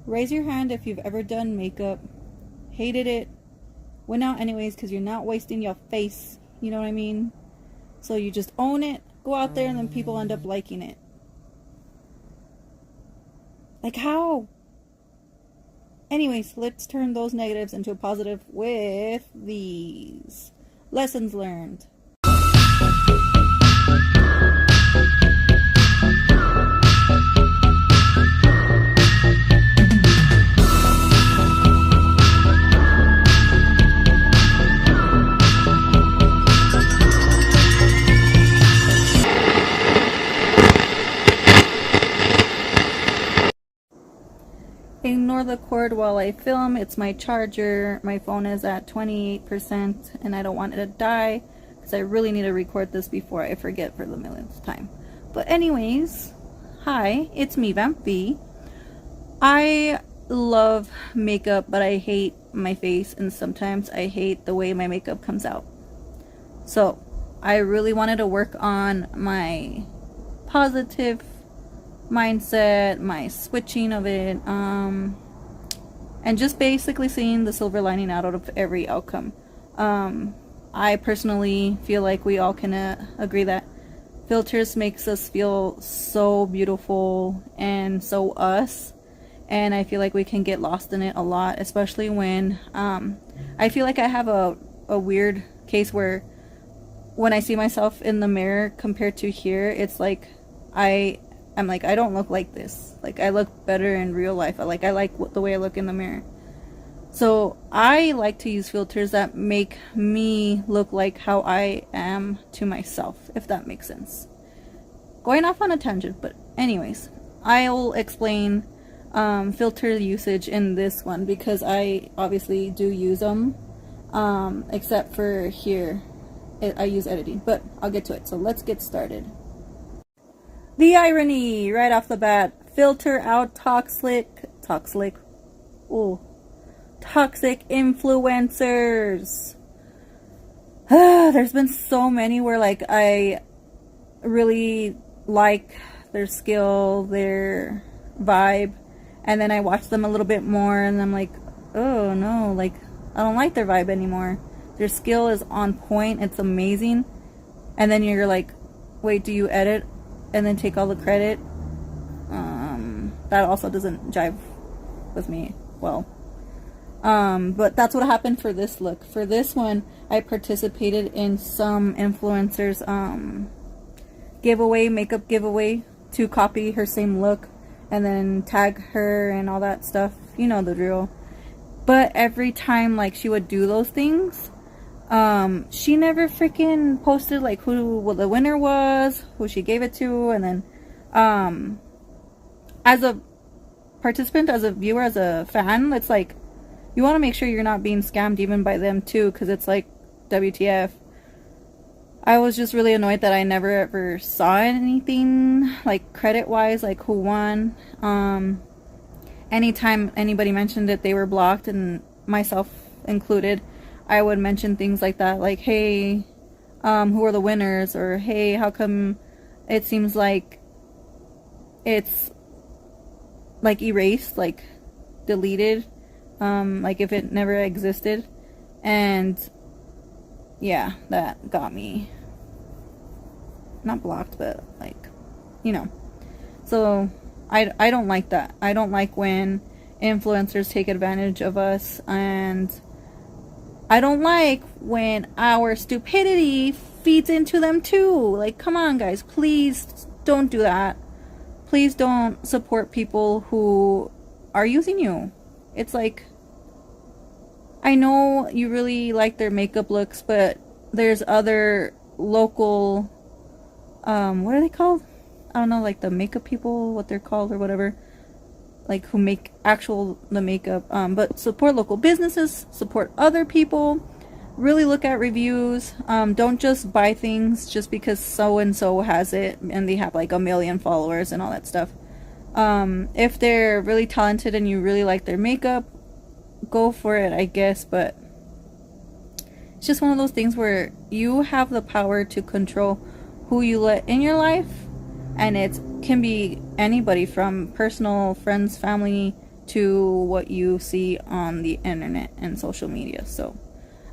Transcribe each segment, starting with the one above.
Raise your hand if you've ever done makeup, hated it, went out anyways because you're not wasting your face, you know what I mean? So you just own it, go out there, and then people end up liking it. Like how? Anyways, let's turn those negatives into a positive with these lessons learned. Ignore the cord while I film. It's my charger. My phone is at 28% and I don't want it to die because I really need to record this before I forget for the millionth time. But anyways, hi, it's me, VampV. I love makeup, but I hate my face, and sometimes I hate the way my makeup comes out. So I really wanted to work on my positive mindset, my switching of it, and just basically seeing the silver lining out of every outcome. I personally feel like we all can agree that filters makes us feel so beautiful and so us, and I feel like we can get lost in it a lot, especially when I feel like I have a weird case where when I see myself in the mirror compared to here, it's like I'm like, I don't look like this. Like, I look better in real life. I like the way I look in the mirror. So I like to use filters that make me look like how I am to myself, if that makes sense. Going off on a tangent, but anyways, I'll explain filter usage in this one because I obviously do use them, except for here. I use editing, but I'll get to it. So let's get started. The irony right off the bat: filter out toxic influencers. There's been so many where like I really like their skill, their vibe, and then I watch them a little bit more and I'm like, oh no, like I don't like their vibe anymore. Their skill is on point, it's amazing, and then you're like, wait, do you edit and then take all the credit? That also doesn't jive with me well. But that's what happened for this look. For this one, I participated in some influencers makeup giveaway to copy her same look and then tag her and all that stuff. You know the drill. But every time like she would do those things, she never freaking posted like who the winner was, who she gave it to, and then as a participant, as a viewer, as a fan, it's like you want to make sure you're not being scammed even by them too, because it's like WTF. I was just really annoyed that I never ever saw anything like credit wise, like who won. Anytime anybody mentioned it, they were blocked, and myself included. I would mention things like that, like, hey, who are the winners? Or, hey, how come it seems like it's, like, erased, like, deleted, like, if it never existed. And, yeah, that got me, not blocked, but, like, you know. So, I don't like that. I don't like when influencers take advantage of us, and I don't like when our stupidity feeds into them too. Like, come on guys, please don't do that. Please don't support people who are using you. It's like, I know you really like their makeup looks, but there's other local, what are they called? I don't know, like the makeup people, what they're called or whatever. Like who make the makeup, but support local businesses, support other people, really look at reviews. Don't just buy things just because so and so has it and they have like 1 million followers and all that stuff. If they're really talented and you really like their makeup, go for it, I guess. But it's just one of those things where you have the power to control who you let in your life, and it can be anybody from personal, friends, family, to what you see on the internet and social media. So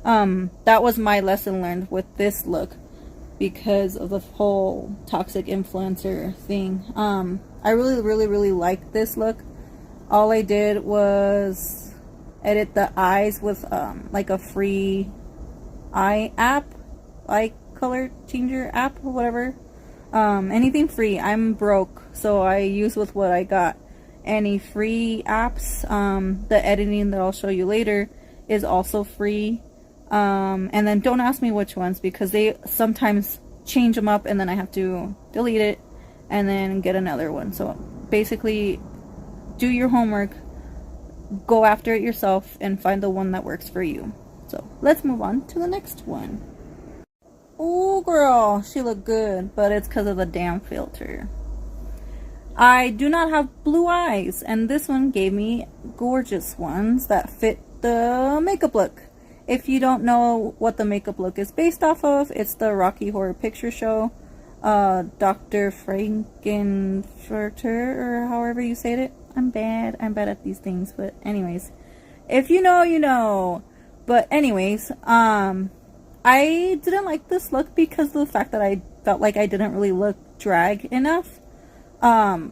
that was my lesson learned with this look because of the whole toxic influencer thing. I really like this look. All I did was edit the eyes with like a free eye color changer app or whatever. Anything free. I'm broke, so I use with what I got. Any free apps, the editing that I'll show you later is also free. And then don't ask me which ones, because they sometimes change them up and then I have to delete it and then get another one. So basically, do your homework, go after it yourself, and find the one that works for you. So let's move on to the next one. Oh girl, she looked good, but it's because of the damn filter. I do not have blue eyes, and this one gave me gorgeous ones that fit the makeup look. If you don't know what the makeup look is based off of, it's the Rocky Horror Picture Show. Dr. Frankenfurter, or however you say it. I'm bad at these things, but anyways. If you know, you know. But anyways, I didn't like this look because of the fact that I felt like I didn't really look drag enough. Right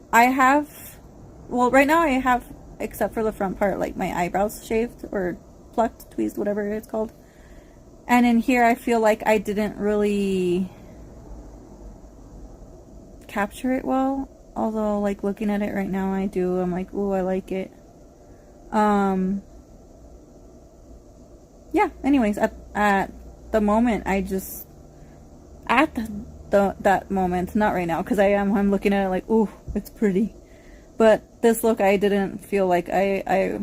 now I have, except for the front part, like my eyebrows shaved or plucked, tweezed, whatever it's called. And in here I feel like I didn't really capture it well. Although, like, looking at it right now, I do. I'm like, ooh, I like it. Yeah, anyways, at the moment, I just, at that moment, not right now, because I'm looking at it like, ooh, it's pretty. But this look, I didn't feel like I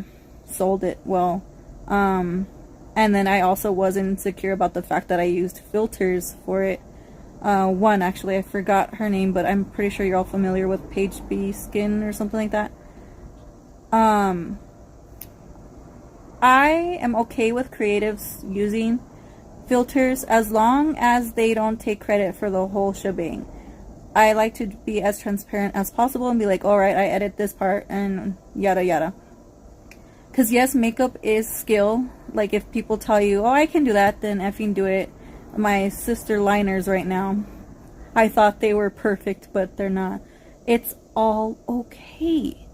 sold it well. And then I also was insecure about the fact that I used filters for it. One, actually, I forgot her name, but I'm pretty sure you're all familiar with Page B Skin or something like that. I am okay with creatives using filters as long as they don't take credit for the whole shebang. I like to be as transparent as possible and be like, alright, I edit this part and yada yada. Because yes, makeup is skill. Like, if people tell you, oh, I can do that, then effing do it. My sister liners right now, I thought they were perfect, but they're not. It's all okay.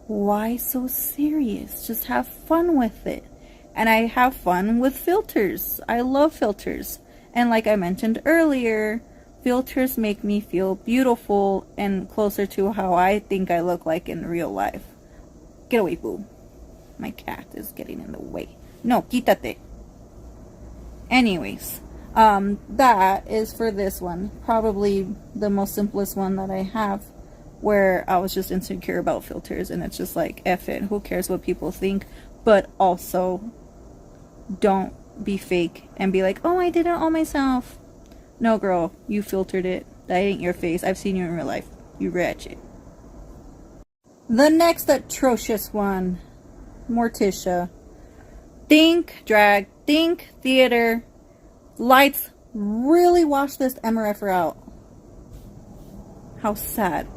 Why so serious? Just have fun with it. And I have fun with filters. I love filters. And like I mentioned earlier, filters make me feel beautiful and closer to how I think I look like in real life. Get away, boo. My cat is getting in the way. No, quítate. Anyways, that is for this one. Probably the most simplest one that I have, where I was just insecure about filters, and it's just like, F it, who cares what people think? But also, don't be fake and be like, oh, I did it all myself. No, girl, you filtered it. That ain't your face. I've seen you in real life. You ratchet. The next atrocious one, Morticia. Think drag, think theater. Lights really wash this MRFer out. How sad.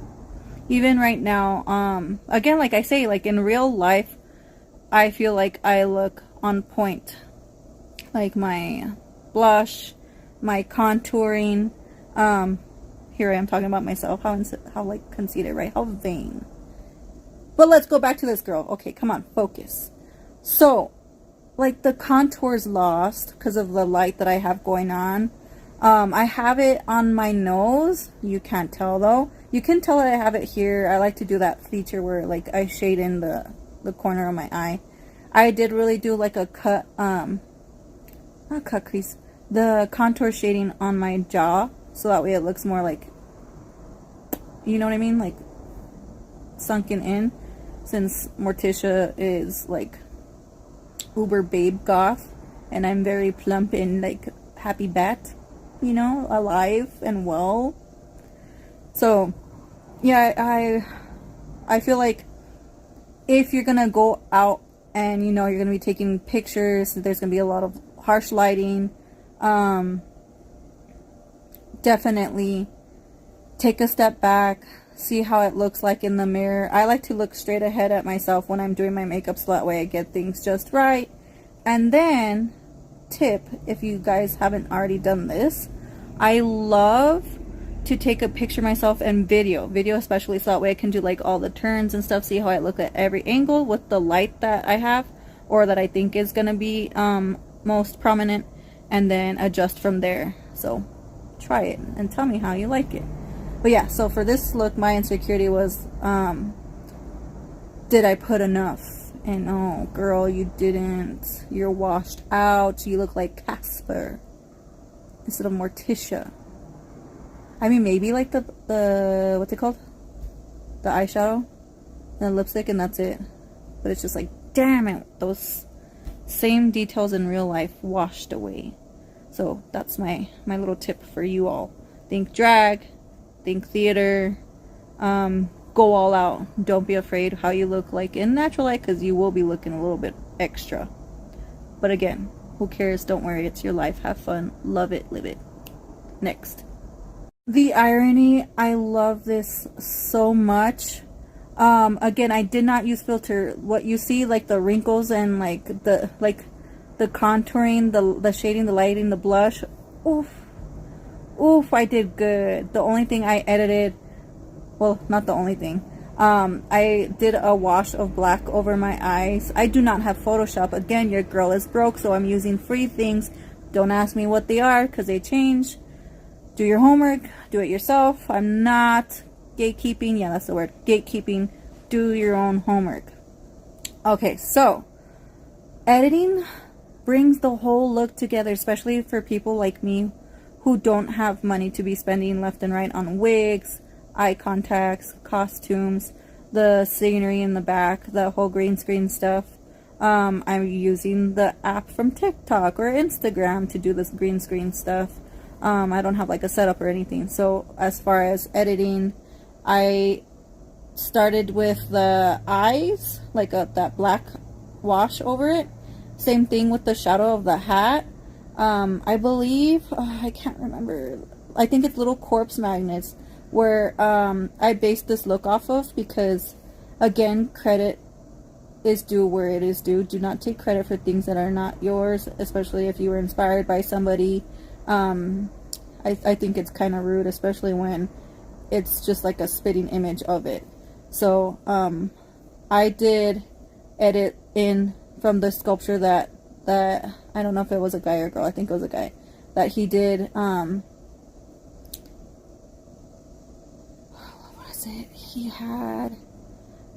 Even right now, again, like I say, like in real life, I feel like I look on point. Like my blush, my contouring. Here I am talking about myself. How like conceited, right? How vain. But let's go back to this girl. Okay, come on, focus. So, like, the contour's lost because of the light that I have going on. I have it on my nose. You can't tell though. You can tell that I have it here. I like to do that feature where like I shade in the corner of my eye. I did really do like a cut, not cut crease, the contour shading on my jaw, so that way it looks more like, you know what I mean, like sunken in, since Morticia is like uber babe goth and I'm very plump and like happy bat, you know, alive and well. So yeah, I feel like if you're gonna go out and you know you're gonna be taking pictures, there's gonna be a lot of harsh lighting, definitely take a step back, see how it looks like in the mirror. I like to look straight ahead at myself when I'm doing my makeup, so that way I get things just right. And then, tip, if you guys haven't already done this, I love to take a picture myself and video especially, so that way I can do like all the turns and stuff, see how I look at every angle with the light that I have or that I think is gonna be most prominent, and then adjust from there. So try it and tell me how you like it. But yeah, so for this look, my insecurity was, did I put enough? And oh girl, you didn't. You're washed out. You look like Casper instead of Morticia. I mean, maybe like the what's it called? The eyeshadow and the lipstick, and that's it. But it's just like, damn it, those same details in real life washed away. So that's my little tip for you all. Think drag, think theater, go all out. Don't be afraid how you look like in natural light, because you will be looking a little bit extra. But again, who cares? Don't worry, it's your life. Have fun, love it, live it. Next. The irony, I love this so much. Again, I did not use filter. What you see, like the wrinkles and like the contouring, the shading, the lighting, the blush, oof, I did good. The only thing I edited, well, not the only thing, I did a wash of black over my eyes. I do not have Photoshop. Again, your girl is broke, so I'm using free things. Don't ask me what they are, because they change. Do your homework, do it yourself. I'm not gatekeeping. Yeah, that's the word, gatekeeping. Do your own homework. Okay, so editing brings the whole look together, especially for people like me who don't have money to be spending left and right on wigs, eye contacts, costumes, the scenery in the back, the whole green screen stuff. I'm using the app from TikTok or Instagram to do this green screen stuff. I don't have like a setup or anything. So as far as editing, I started with the eyes, like that black wash over it. Same thing with the shadow of the hat. I believe, I can't remember, I think it's little corpse magnets where I based this look off of, because again, credit is due where it is due. Do not take credit for things that are not yours, especially if you were inspired by somebody. I think it's kind of rude, especially when it's just like a spitting image of it. So I did edit in from the sculpture that I don't know if it was a guy or a girl, I think it was a guy, that he did, what was it, he had,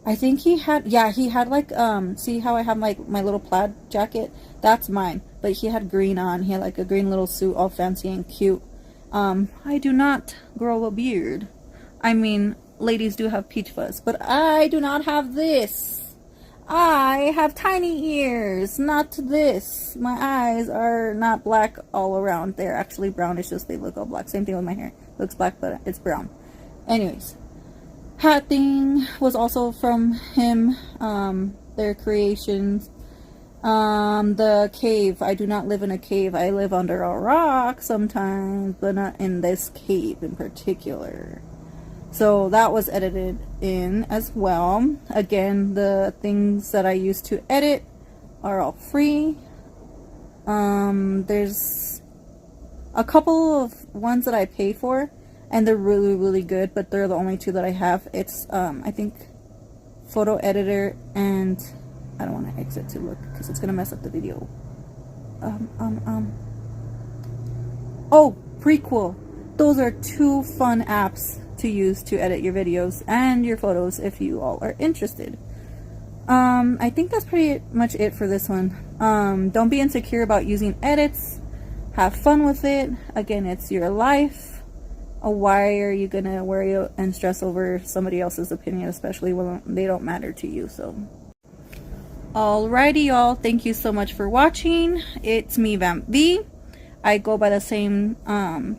I think he had, yeah, he had like, see how I have like my little plaid jacket? That's mine. But he had green on. He had like a green little suit, all fancy and cute. I do not grow a beard. I mean, ladies do have peach fuzz, but I do not have this. I have tiny ears, not this. My eyes are not black all around. They're actually brown. It's just they look all black. Same thing with my hair. Looks black, but it's brown. Anyways. Hat thing was also from him, their creations. The cave, I do not live in a cave. I live under a rock sometimes, but not in this cave in particular. So that was edited in as well. Again, the things that I used to edit are all free. There's a couple of ones that I pay for, and they're really, really good, but they're the only two that I have. It's, I think, photo editor, and I don't want to exit to look because it's going to mess up the video. Oh, Prequel. Those are two fun apps to use to edit your videos and your photos if you all are interested. I think that's pretty much it for this one. Don't be insecure about using edits. Have fun with it. Again, it's your life. Why are you gonna worry and stress over somebody else's opinion, especially when they don't matter to you? So alrighty, y'all, thank you so much for watching. It's me, VampV. I go by the same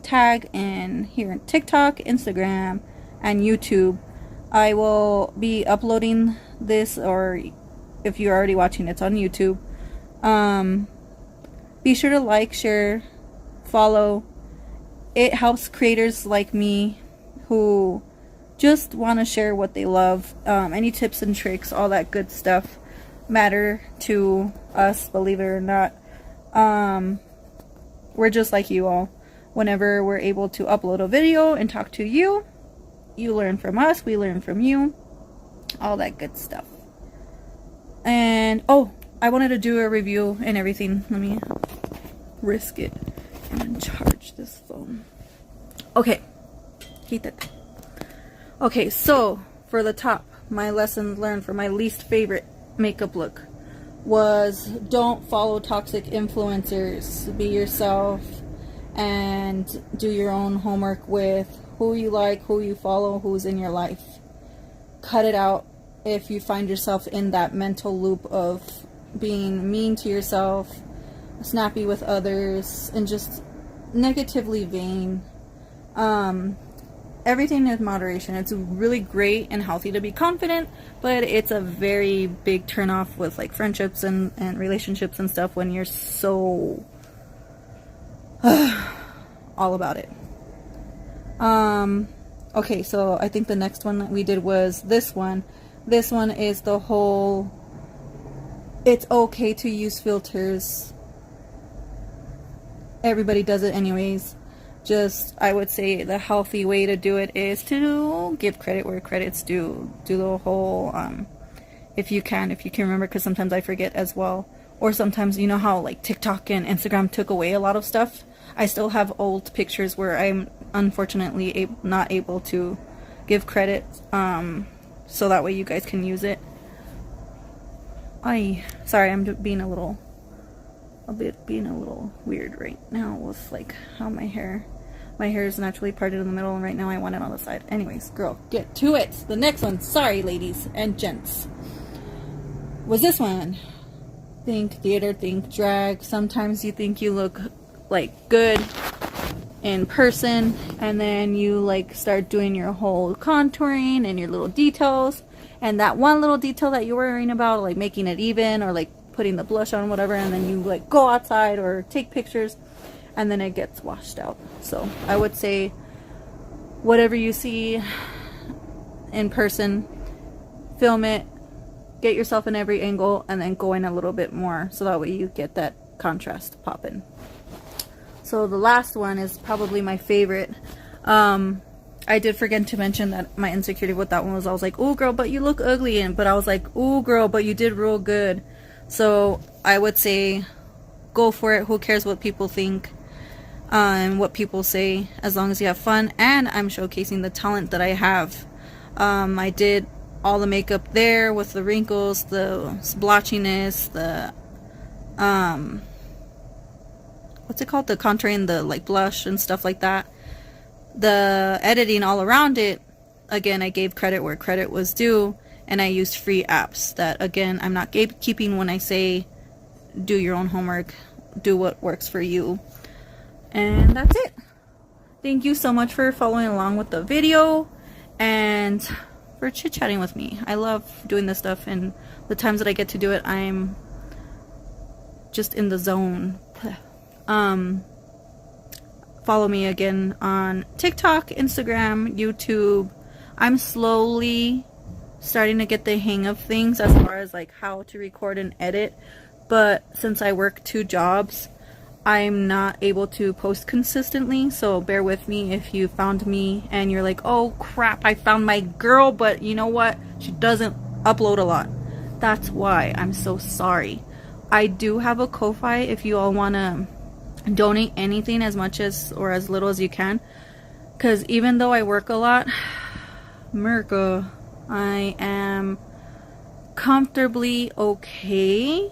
tag in here in TikTok, Instagram, and YouTube. I will be uploading this, or if you're already watching, it's on YouTube. Be sure to like, share, follow. It helps creators like me who just want to share what they love. Any tips and tricks, all that good stuff matter to us, believe it or not. We're just like you all. Whenever we're able to upload a video and talk to you, you learn from us, we learn from you, all that good stuff. And oh, I wanted to do a review and everything. Let me risk it and then charge this phone. Okay, keep it. Okay, so for the top, my lessons learned for my least favorite makeup look was don't follow toxic influencers. Be yourself and do your own homework with who you like, who you follow, who's in your life. Cut it out if you find yourself in that mental loop of being mean to yourself, snappy with others, and just negatively vain. Everything in moderation. It's really great and healthy to be confident, but it's a very big turnoff with like friendships and relationships and stuff when you're so all about it. Okay, so I think the next one that we did was this one. This one is the whole it's okay to use filters. Everybody does it anyways. Just, I would say the healthy way to do it is to give credit where credit's due. Do the whole, if you can remember, because sometimes I forget as well. Or sometimes, you know how like TikTok and Instagram took away a lot of stuff? I still have old pictures where I'm unfortunately not able to give credit, so that way you guys can use it. Sorry, I'm being a little weird right now with like how my hair is naturally parted in the middle, and right now I want it on the side. Anyways, girl, get to it. The next one, sorry ladies and gents, was this one. Think theater, think drag. Sometimes you think you look like good in person, and then you like start doing your whole contouring and your little details, and that one little detail that you're worrying about, like making it even or like putting the blush on, whatever, and then you like go outside or take pictures and then it gets washed out. So I would say whatever you see in person, film it, get yourself in every angle, and then go in a little bit more so that way you get that contrast popping. So the last one is probably my favorite. I did forget to mention that my insecurity with that one was I was like, oh girl, but you look ugly, but I was like, oh girl, but you did real good. So I would say go for it. Who cares what people think and what people say, as long as you have fun. And I'm showcasing the talent that I have. I did all the makeup there with the wrinkles, the splotchiness, the what's it called, the contouring, the like blush and stuff like that. The editing all around it, again, I gave credit where credit was due. And I used free apps that, again, I'm not gatekeeping when I say do your own homework, do what works for you. And that's it. Thank you so much for following along with the video and for chit-chatting with me. I love doing this stuff, and the times that I get to do it, I'm just in the zone. Follow me again on TikTok, Instagram, YouTube. I'm slowly starting to get the hang of things as far as like how to record and edit, but since I work 2 jobs, I'm not able to post consistently, so bear with me if you found me and you're like, oh crap, I found my girl, but you know what, she doesn't upload a lot. That's why. I'm so sorry. I do have a Ko-Fi if you all want to donate anything, as much as or as little as you can, because even though I work a lot, America, I am comfortably okay,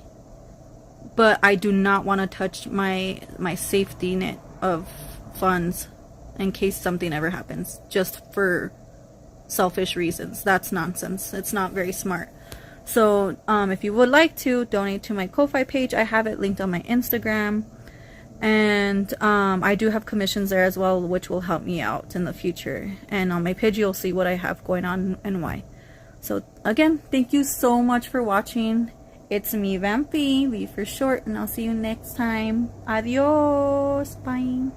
but I do not want to touch my safety net of funds in case something ever happens, just for selfish reasons. That's nonsense. It's not very smart. So if you would like to donate to my Ko-Fi page, I have it linked on my Instagram, and I do have commissions there as well, which will help me out in the future. And on my page you'll see what I have going on and why. So again, thank you so much for watching. It's me, VampV, V for short, and I'll see you next time. Adios. Bye.